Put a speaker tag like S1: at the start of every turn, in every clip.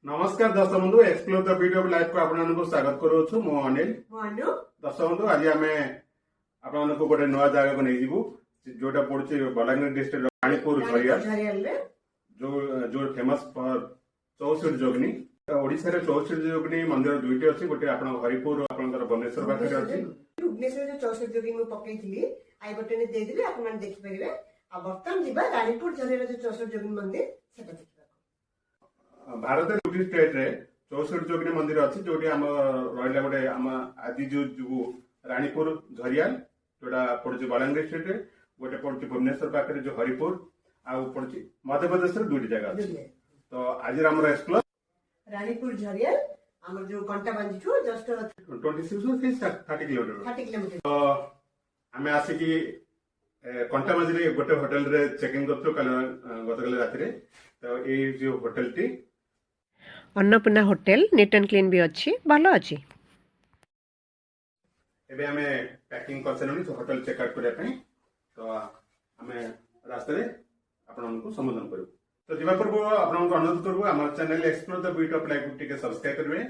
S1: नमस्कार दर्शक बंधु एक्सप्लोर द वीडियो लाइव को आपको स्वागत करूँ मु अनिल दर्शक बंधु आज आम आपको गोटे नुआ जगह को नहीं जीवु जोटा पड़े बलांगीर डिस्ट्रिक्ट रानीपुर झरियाल जो फेमस फॉर चौसठ जोगनी ओडिशा रे चौसठ जोगनी मंदिर दुईटी अच्छी गोटे आप हरिपुर आपंकर भुवनेश्वर पाखे अच्छी
S2: भुवनेश्वर चौसठ जोगी मुझे पकई आई बटन देदेवी आप देखिपारे बर्तमान जी रानीपुर झरियाल जो चौसठ जोगी मंदिर से
S1: भारत दुटी स्टेट रे चौसठ जोगनी मंदिर अच्छी जो रहा गोटे आम आदि जो रानीपुर झरियाल जोटा पड़े बलांगीर स्टेट रे गोटे पड़े भुवनेश्वर पाखे जो हरिपुर आउ पड़े मध्यप्रदेश दुईटी जगह अच्छी तो आज आम एक्सप्लोर
S2: रानीपुर झरियाल आम जो घंटा बांधी जस्ट
S1: 26 30 किलोमीटर तो आम आसिकी कंटाबांजी गोटे होटेल रे चेकिंग गतकाल राति तो ये जो hotel T
S3: Annapurna hotel neat and clean भी अच्छी भलो अच्छी
S1: एबे हमें पैकिंग कर सेलुनी तो होटल चेक आउट करिया पई तो हमें रास्ते रे आपनको संबोधन करू तो जीवा पूर्व आपनको अनुरोध करू हमर channel explore the beauty of life टिके सब्सक्राइब करबे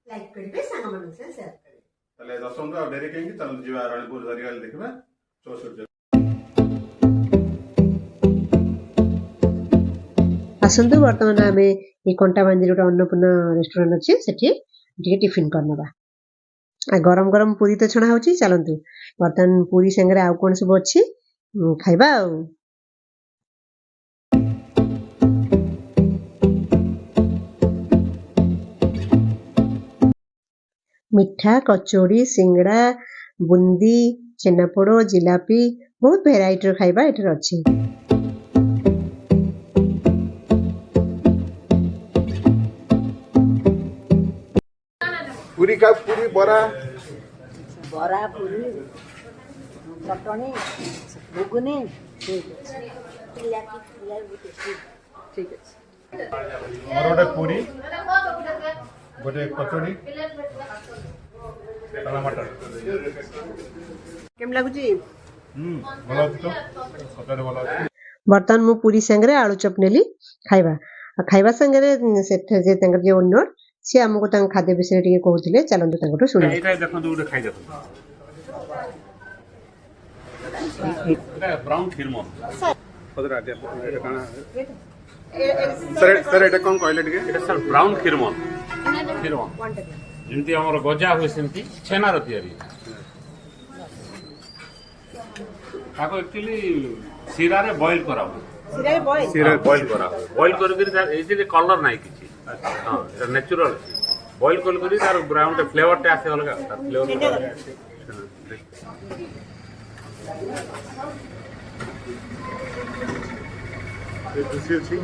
S2: लाइक करबे संग मन से शेयर करबे
S1: तले दर्शक आ डेरी केंगे चलो जीवा रानीपुर झरियाल देखबा 64
S3: आसतु बर्तमान आम ये कंटाबांधी गोटे अन्नपूर्णा रेस्टोरेंट अच्छी सेठी टिफिन करनबा आ गरम गरम पूरी तो छणा होची चलंतु बर्तमान पूरी संगे आउ कोन सब अच्छी खाइबा मिठा कचौड़ी सिंगड़ा बुंदी छेनापोड़ जिलापी बहुत भेराइटी खाइबा एटर अच्छी
S1: पूरी का पूरी बड़ा
S4: बरा पूरी चटनी घुगुनी ठीक है
S1: और गोटे पूरी गोटे कचौड़ी काला मटर
S3: केम लागुची
S1: भलो अछि तो कचौड़ी भलो अछि
S3: बर्तमान मु पूरी संगे आलू चप नेली खाइबा संगे जे जे ओनर सी आमको खाद्य विषय टे कहते चलते शुणी
S1: देखो खाई देखो ब्राउन खीरमो सर एटा कोन कहले टिके
S5: এটা স্যার ব্রাউন খিরমন খিরমন যেমতি আমার গজা হয় সেমতি ছেনার তৈরি তাকে एक्चुअली সিরারে বয়েল করা হয় সিরারে বয়েল করা হয় বয়েল করে করে তার এই যে কলর নাই কিছু হ্যাঁ এটা ন্যাচুরাল বয়েল করে করে তার ব্রাউন টা ফ্লেভারটা আসে অলগা তার ফ্লেভার আসে
S1: ये खुशी अछि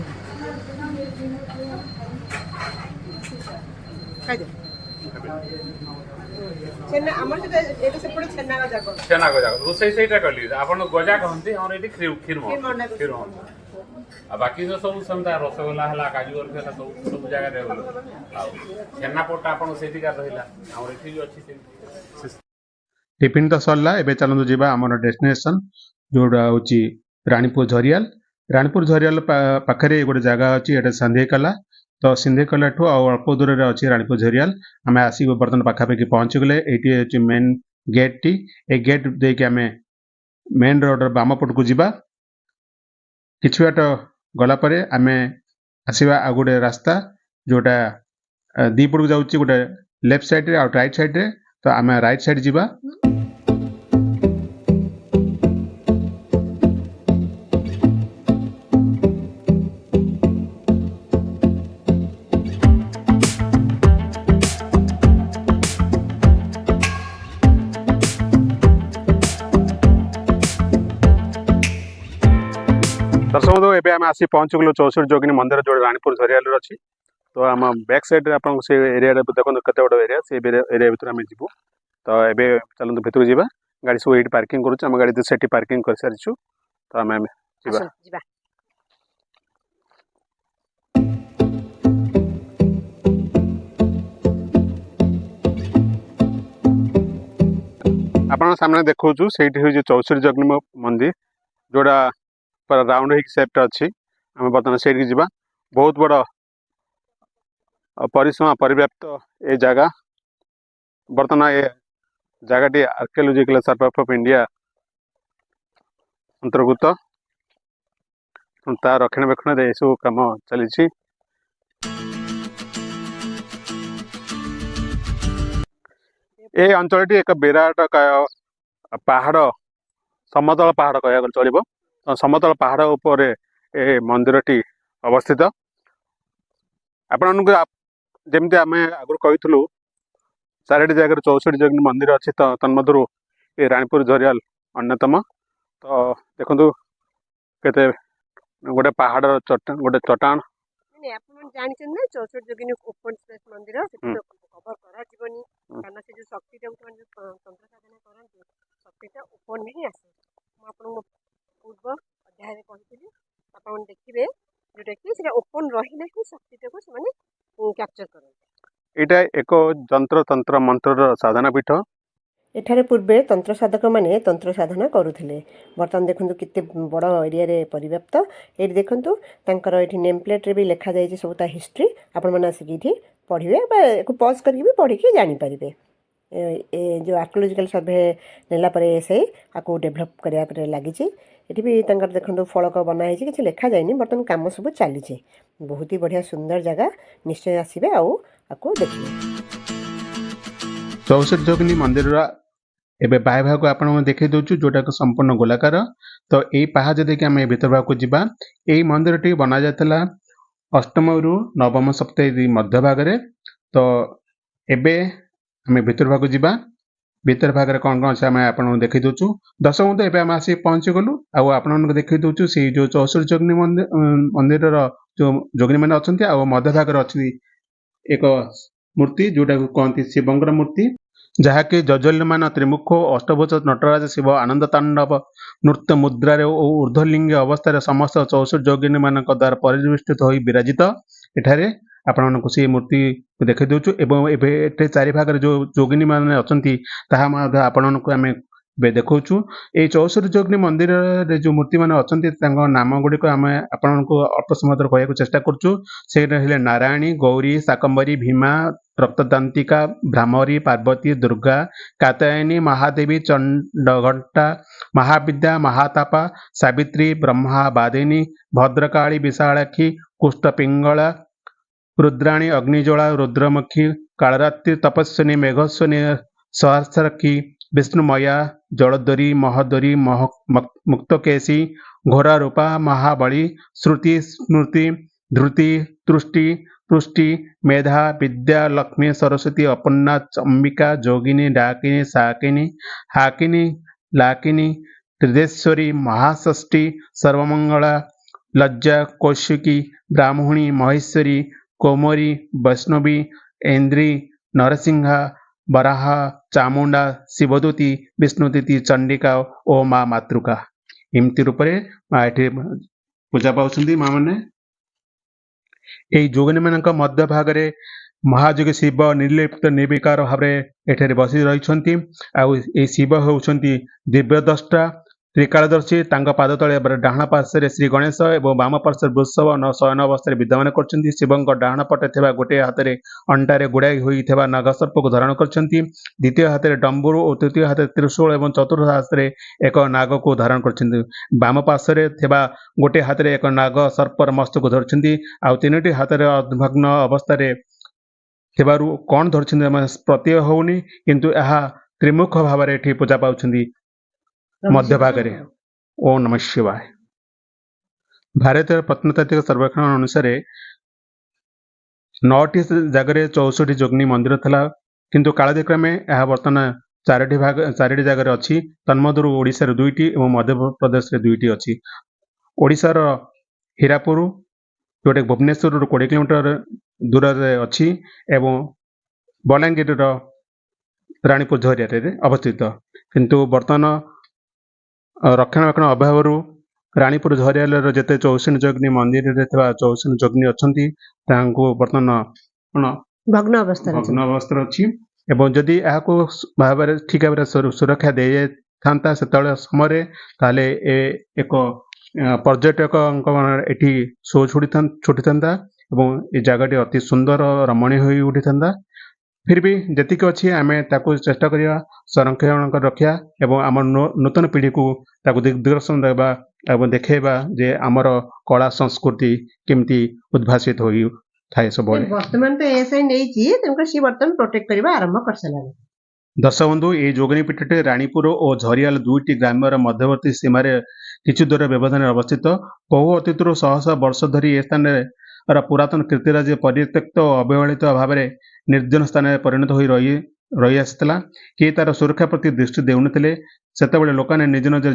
S5: छेना गजा रोसई सहीटा कहली आपण गजा कहंती हमर एटी खीरमन खीरमन आ बाकी जो सब संता रसगोल्ला हला काजू बर्फी हला सब जगह रे आ छेना पोटा आपण सेठी का रहिला हमर एठी जो अछि से
S1: टिफिन तो सरला एबे चलंतु जीवा हमर डेस्टिनेशन जोडा होची रानीपुर झरियाल पाखरे गोटे जगह अच्छी एटा संधेकला तो सिंधेकला ठू अल्प दूर रे अच्छी रानीपुर झरियाल आम आसिक बर्तमान पाखापाखि पहुँची गले ये मेन गेट टी ए गेट देके आम मेन रोड बाम पट को जीवा किछि बाट गला परे आम आसीबा आ गोटे रास्ता जोटा दी पट को जाउची गोटे लेफ्ट साइड रे आ राइट साइड रे तो आम राइट साइड जीवा दर्शक बंधु एबे आम आसी पहुँच गलु 64 जोगिनी मंदिर जो रानीपुर झरियाल अच्छी तो आम बैक साइड रे आपन से एरिया रे देखो केते बड़ एरिया से एरिया भीतर आम जीवु तो एबे चलंतु भीतर जीवा गाड़ी सब एठी पार्किंग करूछ आम गाड़ी सेठी पार्किंग कर सारिछु तो आम जीवा आपन सामने देखौछु सेठी हो 64 जोगिनी मंदिर जोड़ा राउंड शेप अच्छी आम बर्तमान से बहुत बड़ परिसीमा परिव्याप्त ए जगह बर्तमान ए जगह आर्कियोलॉजिकल सर्वे ऑफ इंडिया अंतर्गत ता रक्षणाबेक्षण ये सब कम चली। ए अंचल एक विराट पहाड़ समतल पहाड़ कह चलो। समतल पहाड़ उपर ए मंदिरटी अवस्थित। आपण जमी आम आगु कहूँ 4टी जगह 64 जगह मंदिर अच्छी तो तन्मध्य ये रानीपुर झरियाल अन्यतम। तो देखु केते गोटे पहाड़ गोटे चट्टान
S3: ଜାଣିଛନ୍ତି ନା 64 ଯୋଗିନୀ ଓପନ ସ୍ପେସ୍ ମନ୍ଦିର ସେଠି ତ କଭର କରାଯିବନି କାରଣ ସେ ଯୋଉ ଶକ୍ତିଟାକୁ ସେମାନେ ଯୋଉ ତନ୍ତ୍ର ସାଧନା କରନ୍ତି ଶକ୍ତିଟା ଓପନ ହିଁ ଆସେ। ମୁଁ ଆପଣଙ୍କୁ ପୂର୍ବ ଅଧ୍ୟାୟରେ କହିଥିଲି ଆପଣ ଦେଖିବେ ଯୋଉଟା କି ସେଟା ଓପନ ରହିଲେ ହିଁ ଶକ୍ତିଟାକୁ ସେମାନେ କ୍ୟାପଚର କରନ୍ତି।
S1: ଏଇଟା ଏକ ଯନ୍ତ୍ର ତନ୍ତ୍ର ମନ୍ତ୍ରର ସାଧନା ପୀଠ।
S3: ଏଠାରେ ପୂର୍ବେ ତନ୍ତ୍ର ସାଧକମାନେ ତନ୍ତ୍ର ସାଧନା କରୁଥିଲେ। ବର୍ତ୍ତମାନ ଦେଖନ୍ତୁ କେତେ ବଡ଼ ଏରିଆରେ ପରିବ୍ୟାପ୍ତ। ଏଇଠି ଦେଖନ୍ତୁ ତାଙ୍କର ଏଠି ନେମ୍ ପ୍ଲେଟ୍ରେ ବି ଲେଖାଯାଇଛି ସବୁ ତା ହିଷ୍ଟ୍ରି। ଆପଣମାନେ ଆସିକି ଏଇଠି ପଢ଼ିବେ ବା ଏକୁ ପଜ୍ କରିକି ବି ପଢ଼ିକି ଜାଣିପାରିବେ। ଏ ଯେଉଁ ଆର୍କିଓଲୋଜିକାଲ ସର୍ଭେ ନେଲା ପରେ ଏସ୍ଆଇ ଆକୁ ଡେଭଲପ୍ କରିବା ପରେ ଲାଗିଛି। ଏଠି ବି ତାଙ୍କର ଦେଖନ୍ତୁ ଫଳକ ବନା ହେଇଛି, କିଛି ଲେଖାଯାଇନି, ବର୍ତ୍ତମାନ କାମ ସବୁ ଚାଲିଛି। ବହୁତ ହି ବଢ଼ିଆ ସୁନ୍ଦର ଜାଗା, ନିଶ୍ଚୟ ଆସିବେ ଆଉ ଆକୁ ଦେଖିବେ।
S1: 64 ଯୋଗିନୀ मंदिर एबे बाह्य भाग आपण देखै दउछु जोटा को संपूर्ण गोलाकार। तो एई पाहाज देखि आमे भीतर भाग को जिबा। एई मंदिर टी बना जातला 8म रु 9म शताब्दी मध्य भाग रे। तो एबे आमे भीतर भाग को जिबा। भीतर भाग रे कोन कोन से आमे आपण देखै दउछु। दर्शक बंधु एबे आमे आसी पहुंच गलु आ आपण देखै दउछु से जो 64 जोगनी मंदिर रो जो जोगनी माने अछंती आ मध्य भाग रे अछि एक मूर्ति जोटा को कहती शिवंकर मूर्ति, जहाँकि जजल्यमान त्रिमुख अष्टभुज नटराज शिव आनंद तांडव नृत्य मुद्रारे और ऊर्ध्वलिंगी अवस्था समस्त 64 जोगिनी मान द्वारा परिवेष्टित हो विराजित। एठारे आपण से मूर्ति देखी दउछु एवं एबे चारि भाग जो जोगिनी मान अछंती ताहा मध्ये आपण को आमे देखौछु। ए 64 जोगिनी मंदिर रे जो मूर्ति मान अछंती तांको नाम गुडी को आमे आपण को अल्प समय कहया को चेष्टा करछु। से हेले नारायणी, गौरी, शाकंभरी, भीमा, रक्तदांतिका, भ्रामरी, पार्वती, दुर्गा, कात्यायनी, महादेवी, चंडघंटा, महाविद्या, महातापा, सावित्री, ब्रह्मा, बादिनी, भद्रकाली, विशालाक्षी, कुष्ठपिंगला, रुद्राणी, अग्निज्वाला, रुद्रमुखी, कालरात्रि, तपस्विनी, मेघस्विनी, सहस्रखी, विष्णुमया, जलध्वरी, महध्वरी, मुक्तकेशी, घोरा रूपा, महाबली, श्रुति, स्मृति, धृति, तुष्टि, पुष्टि, मेधा, विद्या, लक्ष्मी, सरस्वती, अपन्ना, अंबिका, जोगिनी, डाकिनी, साकिनी, हाकिनी, लाकिनी, त्रिदेश्वरी, महाषष्ठी, सर्वमंगला, लज्जा, कौशिकी, ब्राह्मणी, महेश्वरी, कोमरी, वैष्णवी, ऐन्द्री, नरसिंहा, बराहा, चामुंडा, शिवदूती, विष्णुदूती, चंडिका ओ माँ मातृका एमती रूप से ये पूजा पाँच माँ मैंने। यही जोगिनी मान मध्य भाग रे महायोगी शिव निर्लिप्त निर्विकार भाव एठारे बसी रही। आ शिव होउछंती दिव्यद्रष्टा त्रिकालदर्शी। पाद तले डाहाण पार्श्व श्री गणेश और बाम पार्श्व वृषभ शयन अवस्था विद्यमान करछंती। शिवंक डाहाण पटे थिबा गोटे हाथ अंटारे गुड़ाई होइथिबा नागसर्प को धारण करछंती। द्वितीय हाथ डंबुरु और तृतीय हाथ त्रिशूल और चतुर्थ हाथ एक नाग को धारण करछंती। बाम पार्श्व थिबा गोटे हाथ एक नाग सर्पर मस्तक को धरछंती। आ तीनोटी हाथ अर्धभग्न अवस्था थिबारु कौन धरछंती प्रत्यय होउनी, किंतु यह त्रिमुख भाव में पूजा पाउछंती मध्य भाग रे। ओम नमः शिवाय। भारतीय प्रत्नतात्विक सर्वेक्षण अनुसार 9टी जगह 64 जोगिनी मंदिर था, किंतु कालाक्रमे यह बर्तमान 4टी जगह अच्छी। तन्मध्य ओडिशा 2टी और मध्य प्रदेश 2टी अच्छी। ओडिशार हीरापुर जोटे भुवनेश्वर 20 किलोमीटर दूर अच्छी एवं बलांगीर रानीपुर झरिया अवस्थित। किंतु बर्तमान रक्षणाबेक्षण अभाव रानीपुर झरियाल जिते 64 जोगिनी मंदिर 64 जोगिनी अच्छी बर्तमान
S3: भग्न अवस्था
S1: अच्छी। एवं जदि यह भाव ठीक भाव सुरक्षा दे था से समय ताले एक पर्यटक शो छुटी था ଏବଂ ଏ ଜାଗାଟି ଅତି ସୁନ୍ଦର ରମଣୀୟ ହୋଇ ଉଠିଥାନ୍ତା। फिर भी ଯେତିକି ଅଛି ଆମେ ତାକୁ ଚେଷ୍ଟା କରିବା ସଂରକ୍ଷଣ କରି ରଖିବା ଏବଂ ଆମ ନୂତନ ପିଢ଼ିକୁ ତାକୁ ଦିଗଦର୍ଶନ ଦେବା ଏବଂ ଦେଖେଇବା ଯେ ଆମର କଳା ସଂସ୍କୃତି କେମିତି ଉଦ୍ଭାସିତ ହୋଇଥାଏ ସବୁବେଳେ।
S3: ବର୍ତ୍ତମାନ ତ ଏଏସ୍ଆଇ ନେଇଛି, ତେଣୁକରି ସିଏ ବର୍ତ୍ତମାନ ପ୍ରୋଟେକ୍ଟ କରିବା ଆରମ୍ଭ କରିସାରିଲାଣି।
S1: ଦଶବନ୍ଧୁ ଏହି ଯୋଗିନୀ ପୀଠଟି ରାଣୀପୁର ଓ ଝରିଆଲ ଦୁଇଟି ଗ୍ରାମ୍ୟର ମଧ୍ୟବର୍ତ୍ତୀ ସୀମାରେ କିଛି ଦୂର ବ୍ୟବଧାନରେ ଅବସ୍ଥିତ। ବହୁ ଅତୀତରୁ ଶହ ଶହ ବର୍ଷ ଧରି ଏ ସ୍ଥାନରେ ପୁରାତନ କୀର୍ତ୍ତିରାଜ ପରିତ୍ୟକ୍ତ ଓ ଅବହେଳିତ ଭାବରେ ନିର୍ଜନ ସ୍ଥାନରେ ପରିଣତ ହୋଇ ରହି ଆସିଥିଲା। କେହି ତାର ସୁରକ୍ଷା ପ୍ରତି ଦୃଷ୍ଟି ଦେଉନଥିଲେ। ସେତେବେଳେ ଲୋକମାନେ ନିଜ ନିଜ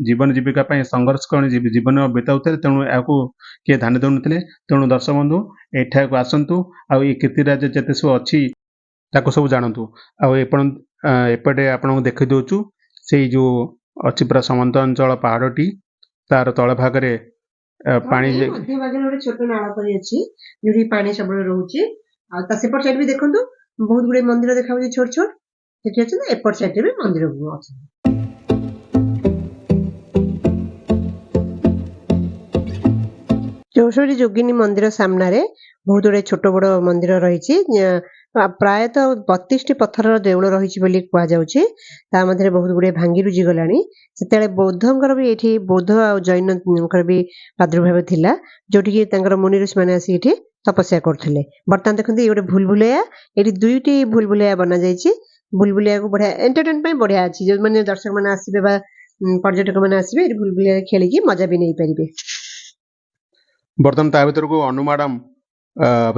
S1: ଜୀବନ ଜୀବିକା ପାଇଁ ସଂଘର୍ଷ କରି ଜୀବନ ବିତାଉଥିଲେ, ତେଣୁ ଏହାକୁ କିଏ ଧ୍ୟାନ ଦେଉନଥିଲେ। ତେଣୁ ଦର୍ଶକବନ୍ଧୁ ଏଠାକୁ ଆସନ୍ତୁ ଆଉ ଏ କୀର୍ତ୍ତିରାଜ ଯେତେ ସବୁ ଅଛି ତାକୁ ସବୁ ଜାଣନ୍ତୁ। ଆଉ ଏପଟେ ଆପଣଙ୍କୁ ଦେଖେଇ ଦେଉଛୁ ସେଇ ଯେଉଁ ଅଛି ପୁରା ସମନ୍ତ ଅଞ୍ଚଳ ପାହାଡ଼ଟି, ତାର ତଳ ଭାଗରେ ପାଣି
S3: ମଧ୍ୟ ଭାଗରେ ଗୋଟେ ଛୋଟ ନାଳ ପରି ଅଛି ଯୋଉଠି ପାଣି ସବୁବେଳେ ରହୁଛି। ଆଉ ତା ସେପଟ ସାଇଡ୍ ବି ଦେଖନ୍ତୁ ବହୁତ ଗୁଡେ ମନ୍ଦିର ଦେଖାଯାଉଛି ଛୋଟ ଛୋଟ ସେଠି ଅଛନ୍ତି। ଏପଟ ସାଇଡ୍ ରେ ବି ମନ୍ଦିର ଅଛନ୍ତି। ଚୌଷଠି ଯୋଗିନୀ ମନ୍ଦିର ସାମ୍ନାରେ ବହୁତ ଗୁଡେ ଛୋଟ ବଡ ମନ୍ଦିର ରହିଛି। ପ୍ରାୟତଃ 32ଟି ପଥରର ଦେଉଳ ରହିଛି ବୋଲି କୁହାଯାଉଛି। ତା ମଧ୍ୟରେ ବହୁତ ଗୁଡେ ଭାଙ୍ଗି ରୁଜି ଗଲାଣି। ସେତେବେଳେ ବୌଦ୍ଧଙ୍କର ବି ଏଠି ବୌଦ୍ଧ ଆଉ ଜୈନଙ୍କର ବି ପ୍ରାଦୁର୍ଭାବ ଥିଲା, ଯୋଉଠିକି ତାଙ୍କର ମୁନି ଋଷି ମାନେ ଆସି ଏଠି ତପସ୍ୟା କରୁଥିଲେ। ବର୍ତ୍ତମାନ ଦେଖନ୍ତୁ ଏଇ ଗୋଟେ ଭୁଲଭୁଲେୟା, ଏଠି 2ଟି ଭୁଲଭୁଲେୟା ବନାଯାଇଛି। ଭୁଲଭୁଲେୟାକୁ ବଢିଆ ଏଣ୍ଟରଟେନ ପାଇଁ ବଢିଆ ଅଛି। ଯୋଉମାନେ ଦର୍ଶକ ମାନେ ଆସିବେ ବା ପର୍ଯ୍ୟଟକ ମାନେ ଆସିବେ ଏଠି ଭୁଲଭୁଲେୟା ଖେଳିକି ମଜା ବି ନେଇପାରିବେ।
S1: ବର୍ତ୍ତମାନ ତା ଭିତରକୁ ଅନୁ ମ୍ୟାଡ଼ାମ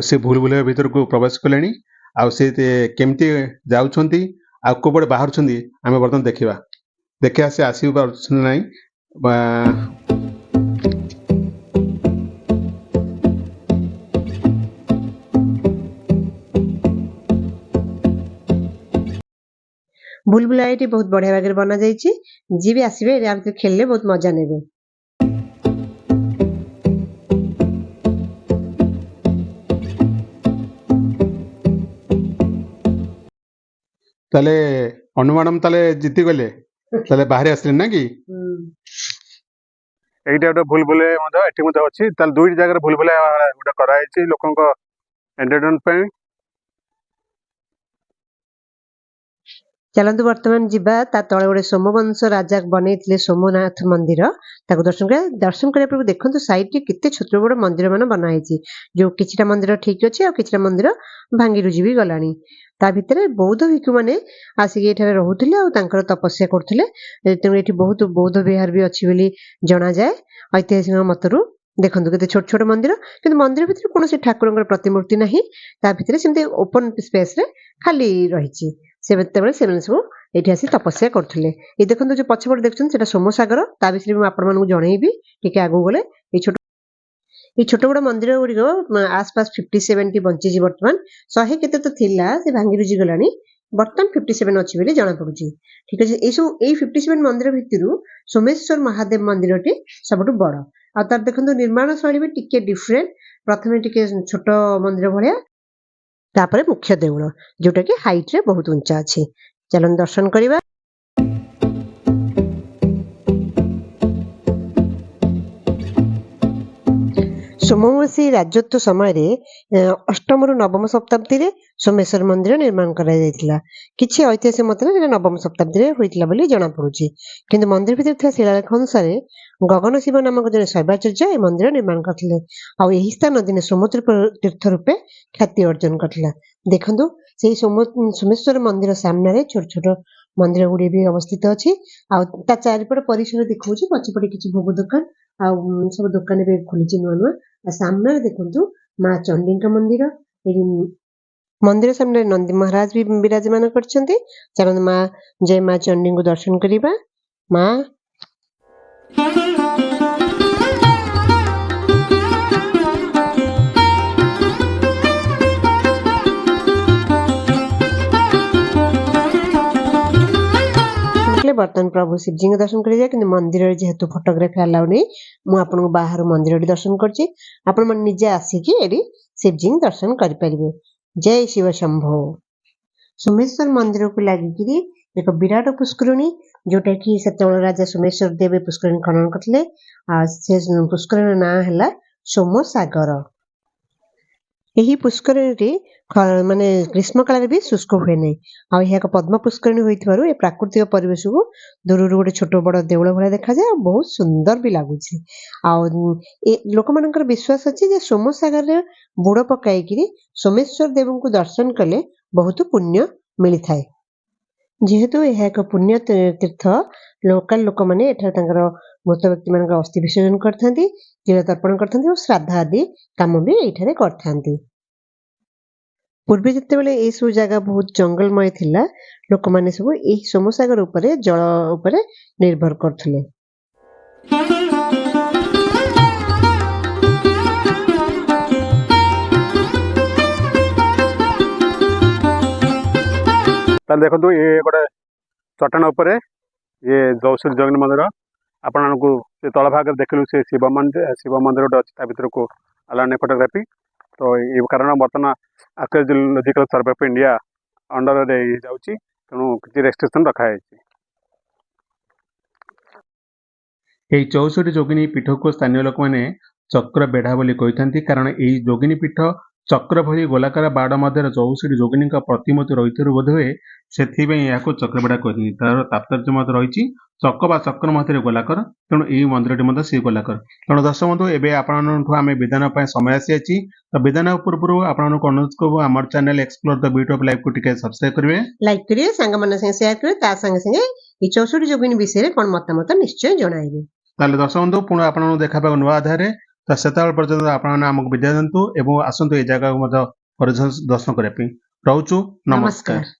S1: ସେ ଭୁଲଭୁଲେୟା ଭିତରକୁ ପ୍ରବେଶ କଲେଣି। ଆଉ ସେ କେମିତି ଯାଉଛନ୍ତି ଆଉ କୋଉପଟେ ବାହାରୁଛନ୍ତି ଆମେ ବର୍ତ୍ତମାନ ଦେଖିବା। ଦେଖିବା ସେ ଆସିବି ପାରୁଛନ୍ତି ନାହିଁ।
S3: ଭୁଲଭୁଲାୟାଟି ବହୁତ ବଢିଆ ଭାବରେ ବନାଯାଇଛି। ଯିଏ ବି ଆସିବେ ୟା ଭିତରେ ଖେଳିଲେ ବହୁତ ମଜା ନେବେ।
S1: ତାହେଲେ ଅନୁ ମ୍ୟାଡ଼ାମ ତାହେଲେ ଜିତିଗଲେ, ତାହେଲେ ବାହାରି ଆସିଲେ ନା କି? ଏଇଟା ଗୋଟେ ଭୁଲଭୁଲେୟା ମଧ୍ୟ ଏଠି ମଧ୍ୟ ଅଛି। ତାହେଲେ 2ଟି ଜାଗାରେ ଭୁଲଭୁଲେୟା ଗୋଟେ କରାଯାଇଛି ଲୋକଙ୍କ ଏଣ୍ଟରଟେନମେଣ୍ଟ ପାଇଁ।
S3: ଚାଲନ୍ତୁ ବର୍ତ୍ତମାନ ଯିବା ତା ତଳେ ଗୋଟେ ସୋମବଂଶ ରାଜା ବନେଇଥିଲେ ସୋମନାଥ ମନ୍ଦିର, ତାକୁ ଦର୍ଶନ କରିବା ପୂର୍ବରୁ ଦେଖନ୍ତୁ ସାଇଡରେ କେତେ ଛୋଟ ବଡ ମନ୍ଦିର ମାନ ବନା ହେଇଛି। ଯୋଉ କିଛିଟା ମନ୍ଦିର ଠିକ ଅଛି ଆଉ କିଛିଟା ମନ୍ଦିର ଭାଙ୍ଗି ରୁଜି ବି ଗଲାଣି। ତା ଭିତରେ ବୌଦ୍ଧ ଭିକ୍ଷୁ ମାନେ ଆସିକି ଏଠାରେ ରହୁଥିଲେ ଆଉ ତାଙ୍କର ତପସ୍ୟା କରୁଥିଲେ। ତେଣୁ ଏଠି ବହୁତ ବୌଦ୍ଧ ବିହାର ବି ଅଛି ବୋଲି ଜଣାଯାଏ ଐତିହାସିକ ମତରୁ। ଦେଖନ୍ତୁ କେତେ ଛୋଟ ଛୋଟ ମନ୍ଦିର, କିନ୍ତୁ ମନ୍ଦିର ଭିତରେ କୌଣସି ଠାକୁରଙ୍କର ପ୍ରତିମୂର୍ତ୍ତି ନାହିଁ। ତା ଭିତରେ ସେମିତି ଓପନ ସ୍ପେସରେ ଖାଲି ରହିଛି। ସେତେବେଳେ ସେମାନେ ସବୁ ଏଠି ଆସି ତପସ୍ୟା କରୁଥିଲେ। ଏଇ ଦେଖନ୍ତୁ ଯୋଉ ପଛପଟେ ଦେଖୁଛନ୍ତି ସେଟା ସୋମସାଗର। ତା ବିଷୟରେ ମୁଁ ଆପଣମାନଙ୍କୁ ଜଣେଇବି ଟିକେ ଆଗକୁ ଗଲେ। ଏଇ ଛୋଟ ବଡ ମନ୍ଦିର ଗୁଡିକ ଆସପାସ 57ଟି ବଞ୍ଚିଛି। ବର୍ତ୍ତମାନ 100 କେତେ ତ ଥିଲା, ସେ ଭାଙ୍ଗି ରୁଜି ଗଲାଣି। ବର୍ତ୍ତମାନ 57 ଅଛି ବୋଲି ଜଣା ପଡୁଛି। ଠିକ ଅଛି, ଏଇ 57 ମନ୍ଦିର ଭିତରୁ ସୋମେଶ୍ୱର ମହାଦେବ ମନ୍ଦିରଟି ସବୁଠୁ ବଡ। ଆଉ ତାର ଦେଖନ୍ତୁ ନିର୍ମାଣ ଶୈଳୀ ବି ଟିକେ ଡିଫରେଣ୍ଟ। ପ୍ରଥମେ ଟିକେ ଛୋଟ ମନ୍ଦିର ଭଳିଆ, ତାପରେ ମୁଖ୍ୟ ଦେଉଳ ଯୋଉଟା କି ହାଇଟ ରେ ବହୁତ ଉଞ୍ଚା ଅଛି। ଚାଲନ୍ତୁ ଦର୍ଶନ କରିବା। ସୋମବଂଶୀ ରାଜତ୍ୱ ସମୟରେ 8ମରୁ 9ମ ଶତାବ୍ଦୀରେ ସୋମେଶ୍ୱର ମନ୍ଦିର ନିର୍ମାଣ କରାଯାଇଥିଲା। କିଛି ଐତିହାସିକ ମତରେ ସେଟା 9ମ ଶତାବ୍ଦୀରେ ହୋଇଥିଲା ବୋଲି ଜଣାପଡୁଛି। କିନ୍ତୁ ମନ୍ଦିର ଭିତରେ ଥିବା ଶିଳାଲେଖ ଅନୁସାରେ ଗଗନ ଶିବ ନାମକ ଜଣେ ଶୈବାଚାର୍ଯ୍ୟ ଏ ମନ୍ଦିର ନିର୍ମାଣ କରିଥିଲେ। ଆଉ ଏହି ସ୍ଥାନ ଦିନେ ତୀର୍ଥ ରୂପେ ଖ୍ୟାତି ଅର୍ଜନ କରିଥିଲା। ଦେଖନ୍ତୁ ସେଇ ସୋମେଶ୍ୱର ମନ୍ଦିର ସାମ୍ନାରେ ଛୋଟ ଛୋଟ ମନ୍ଦିର ଗୁଡିଏ ବି ଅବସ୍ଥିତ ଅଛି। ଆଉ ତା ଚାରିପଟ ପରିସର ଦେଖଉଛି, ପଛପଟେ କିଛି ଭୋଗ ଦୋକାନ ଆଉ ସବୁ ଦୋକାନ ବି ଖୋଲିଛି ନୂଆ ନୂଆ। ଆଉ ସାମ୍ନାରେ ଦେଖନ୍ତୁ ମା ଚଣ୍ଡୀଙ୍କ ମନ୍ଦିର। ଏଠି ମନ୍ଦିର ସାମ୍ନାରେ ନନ୍ଦୀ ମହାରାଜ ବି ବିରାଜମାନ କରିଛନ୍ତି। ଚାଲନ୍ତୁ ଜୟ ମା ଚଣ୍ଡୀଙ୍କୁ ଦର୍ଶନ କରିବା। ମା ବର୍ତ୍ତମାନ ପ୍ରଭୁ ଶିବଜୀଙ୍କ ଦର୍ଶନ କରିବା, କିନ୍ତୁ ମନ୍ଦିରରେ ଯେହେତୁ ଫଟୋଗ୍ରାଫି ଆଲାଉ ନେଇ ମୁଁ ଆପଣଙ୍କୁ ବାହାରୁ ମନ୍ଦିରଟି ଦର୍ଶନ କରୁଛି। ଆପଣ ମାନେ ନିଜେ ଆସିକି ଏଠି ଶିବଜୀଙ୍କୁ ଦର୍ଶନ କରିପାରିବେ। ଜୟ ଶିବ ଶମ୍ଭୋ। ସୋମେଶ୍ୱର ମନ୍ଦିରକୁ ଲାଗିକିରି ଏକ ବିରାଟ ପୁଷ୍କରିଣୀ, ଯୋଉଟା କି ସେତେବେଳେ ରାଜା ସୋମେଶ୍ୱର ଦେବ ପୁଷ୍କରିଣୀ ଖନନ କରିଥିଲେ। ଆଉ ସେ ପୁଷ୍କରିଣୀର ନାଁ ହେଲା ସୋମସାଗର। ଏହି ପୁଷ୍କରିଣୀଟି ମାନେ ଗ୍ରୀଷ୍ମ କାଳରେ ବି ଶୁଷ୍କ ହୁଏ ନାହିଁ। ଆଉ ଏହା ଏକ ପଦ୍ମ ପୁଷ୍କରିଣୀ ହୋଇଥିବାରୁ ଏ ପ୍ରାକୃତିକ ପରିବେଶକୁ ଦୂରରୁ ଗୋଟେ ଛୋଟ ବଡ଼ ଦେଉଳ ଭଳିଆ ଦେଖାଯାଏ ଆଉ ବହୁତ ସୁନ୍ଦର ବି ଲାଗୁଛି। ଆଉ ଏ ଲୋକମାନଙ୍କର ବିଶ୍ୱାସ ଅଛି ଯେ ସୋମସାଗରରେ ବୁଡ଼ ପକାଇକିରି ସୋମେଶ୍ୱର ଦେବଙ୍କୁ ଦର୍ଶନ କଲେ ବହୁତ ପୁଣ୍ୟ ମିଳିଥାଏ। ଯେହେତୁ ଏହା ଏକ ପୁଣ୍ୟ ତୀର୍ଥ, ଲୋକାଲ ଲୋକମାନେ ଏଠାରେ ତାଙ୍କର ମୃତ ବ୍ୟକ୍ତିମାନଙ୍କ ଅସ୍ଥି ବିସର୍ଜନ କରିଥାନ୍ତି, ତିଳ ତର୍ପଣ କରିଥାନ୍ତି ଓ ଶ୍ରାଦ୍ଧ ଆଦି କାମ ବି ଏଇଠାରେ କରିଥାନ୍ତି। ପୂର୍ବେ ଯେତେବେଳେ ଏଇସବୁ ଜାଗା ବହୁତ ଜଙ୍ଗଲମୟ ଥିଲା, ଲୋକମାନେ ସବୁ ଏହି ସୋମସାଗର ଉପରେ ଜଳ ଉପରେ ନିର୍ଭର କରୁଥିଲେ।
S1: ତାହେଲେ ଦେଖନ୍ତୁ ଏ ଗୋଟେ ଚଟାଣ ଉପରେ ଇଏ ଜଉଶ୍ରୀ ଜଗନ୍ନାଥ ମନ୍ଦିର। ଆପଣଙ୍କୁ ସେ ତଳ ଭାଗରେ ଦେଖିଲୁ ସେ ଶିବ ମନ୍ଦିର ଗୋଟେ ଅଛି, ତା ଭିତରକୁ ଆଲାଉଡ୍ ନାହିଁ ଫଟୋଗ୍ରାଫି। ତ ଏ କାରଣ ବର୍ତ୍ତମାନ ଆର୍କିଓଲୋଜିକାଲ ସର୍ଭେ ଅଫ୍ ଇଣ୍ଡିଆ ଅଣ୍ଡରରେ ଯାଉଛି, ତେଣୁ କିଛି ରେଷ୍ଟ୍ରିକ୍ସନ୍ ରଖାଯାଇଛି। ଏହି 64 ଯୋଗିନୀ ପୀଠକୁ ସ୍ଥାନୀୟ ଲୋକମାନେ ଚକ୍ର ବେଢା ବୋଲି କହିଥାନ୍ତି, କାରଣ ଏହି ଯୋଗିନୀ ପୀଠ ଚକ୍ର ଭଳି ଗୋଲାକାର ବାଡ଼ ମଧ୍ୟରେ 64 ଯୋଗିନୀଙ୍କ ପ୍ରତିମୂର୍ତ୍ତି ରହିଥିବାରୁ ବୋଧହୁଏ ସେଥିପାଇଁ ଏହାକୁ ଚକ୍ରବେଢା କହିଥାନ୍ତି। ତାର ତାତ୍ପର୍ଯ୍ୟ ମଧ୍ୟ ରହିଛି, ଚକ ବା ଚକ୍ର ମଧ୍ୟରେ ଗୋଲାକାର, ତେଣୁ ଏହି ମନ୍ଦିରଟି ମଧ୍ୟ ସେଇ ଗୋଲାକାର। ତେଣୁ ଦର୍ଶକ ବନ୍ଧୁ, ଏବେ ଆପଣଙ୍କଠୁ ଆମେ ବିଦାନ ପାଇଁ ସମୟ ଆସିଯାଇଛି। ତ ବିଦାନ ପୂର୍ବରୁ ଆପଣଙ୍କୁ ଅନୁରୋଧ କରିବୁ ଆମର channel explore the beauty of ଲାଇଫକୁ ଟିକେ ସବସ୍କ୍ରାଇବ କରିବେ,
S3: ଲାଇକ୍ କରିବେ, ସାଙ୍ଗମାନଙ୍କ ସାଙ୍ଗେ ସେୟାର କରିବେ, ତା ସାଙ୍ଗେ ସାଙ୍ଗେ এই 64 ଯୋଗିନୀ ବିଷୟରେ କଣ ମତାମତ ନିଶ୍ଚୟ ଜଣାଇବେ।
S1: ତାହେଲେ ଦର୍ଶକ ବନ୍ଧୁ ପୁଣି ଆପଣଙ୍କୁ ଦେଖା ପାଇବା ନୂଆ ଆଧାରରେ। ତ ସେତେବେଳେ ପର୍ଯ୍ୟନ୍ତ ଆପଣମାନେ ଆମକୁ ବିଦାୟ ଦିଅନ୍ତୁ ଏବଂ ଆସନ୍ତୁ ଏ ଜାଗାକୁ ମଧ୍ୟ ପରିଦର୍ଶନ କରିବା ପାଇଁ। ରହୁଛୁ, ନମସ୍କାର।